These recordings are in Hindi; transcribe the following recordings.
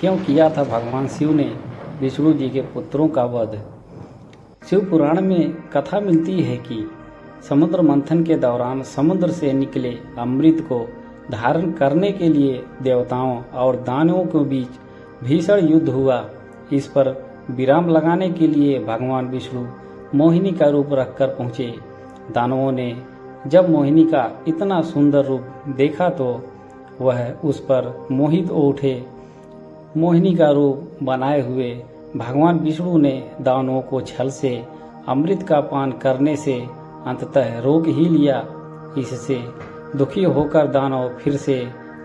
क्यों किया था भगवान शिव ने विष्णु जी के पुत्रों का वध। शिव पुराण में कथा मिलती है कि समुद्र मंथन के दौरान समुद्र से निकले अमृत को धारण करने के लिए देवताओं और दानवों के बीच भीषण युद्ध हुआ। इस पर विराम लगाने के लिए भगवान विष्णु मोहिनी का रूप रखकर पहुँचे। दानवों ने जब मोहिनी का इतना सुंदर रूप देखा तो वह उस पर मोहित हो उठे। मोहिनी का रूप बनाए हुए भगवान विष्णु ने दानवों को छल से अमृत का पान करने से अंततः रोक ही लिया। इससे दुखी होकर दानव फिर से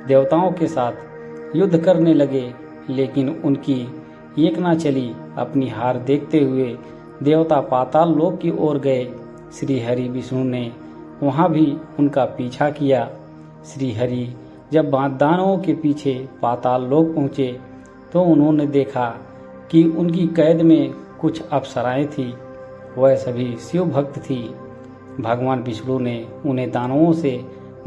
देवताओं के साथ युद्ध करने लगे, लेकिन उनकी एक ना चली। अपनी हार देखते हुए देवता पाताल लोक की ओर गए। श्री हरि विष्णु ने वहां भी उनका पीछा किया। श्री हरि जब दानवों के पीछे पाताल लोक पहुँचे तो उन्होंने देखा कि उनकी कैद में कुछ अप्सराएं थी। वह सभी शिव भक्त थी। भगवान विष्णु ने उन्हें दानवों से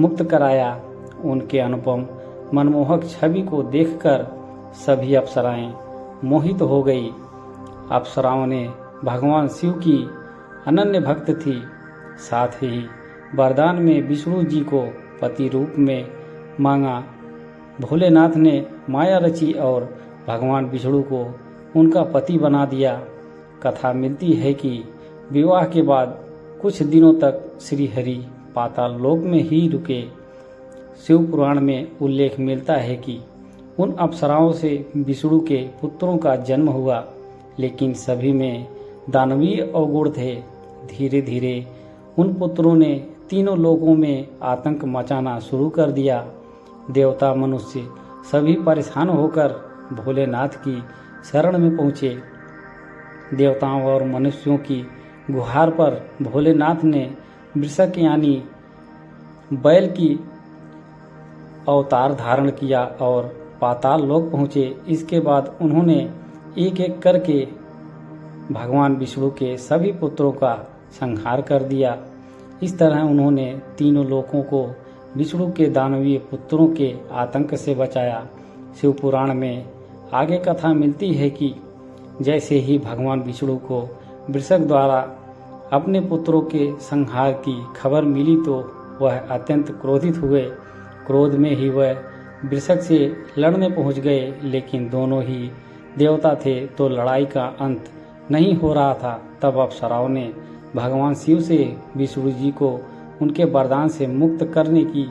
मुक्त कराया। उनके अनुपम मनमोहक छवि को देखकर सभी अप्सराएं मोहित हो गई। अप्सराओं ने भगवान शिव की अनन्य भक्त थी। साथ ही वरदान में विष्णु जी को पति रूप में मांगा। भोलेनाथ ने माया रची और भगवान विष्णु को उनका पति बना दिया। कथा मिलती है कि विवाह के बाद कुछ दिनों तक श्री हरि पाताल लोक में ही रुके। शिव पुराण में उल्लेख मिलता है कि उन अप्सराओं से विष्णु के पुत्रों का जन्म हुआ, लेकिन सभी में दानवीय अवगुण थे। धीरे धीरे उन पुत्रों ने तीनों लोकों में आतंक मचाना शुरू कर दिया। देवता मनुष्य सभी परेशान होकर भोलेनाथ की शरण में पहुँचे। देवताओं और मनुष्यों की गुहार पर भोलेनाथ ने वृषक यानी बैल की अवतार धारण किया और पाताल लोक पहुँचे। इसके बाद उन्होंने एक एक करके भगवान विष्णु के सभी पुत्रों का संहार कर दिया। इस तरह उन्होंने तीनों लोकों को विष्णु के दानवीय पुत्रों के आतंक से बचाया। शिव पुराण में आगे कथा मिलती है कि जैसे ही भगवान विष्णु को वृषक द्वारा अपने पुत्रों के संहार की खबर मिली तो वह अत्यंत क्रोधित हुए। क्रोध में ही वह वृषक से लड़ने पहुंच गए, लेकिन दोनों ही देवता थे तो लड़ाई का अंत नहीं हो रहा था। तब अप्सराओं ने भगवान शिव से विष्णु जी को उनके वरदान से मुक्त करने की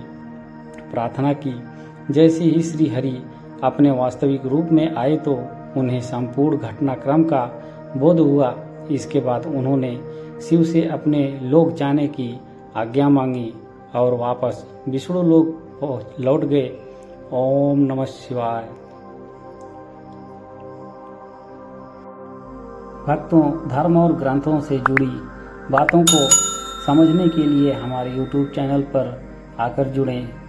प्रार्थना की। जैसे ही श्री हरि अपने वास्तविक रूप में आए तो उन्हें संपूर्ण घटनाक्रम का बोध हुआ। इसके बाद उन्होंने शिव से अपने लोक जाने की आज्ञा मांगी और वापस विष्णु लोक लौट गए। ओम नमः शिवाय। भक्तों, धर्म और ग्रंथों से जुड़ी बातों को समझने के लिए हमारे YouTube चैनल पर आकर जुड़ें।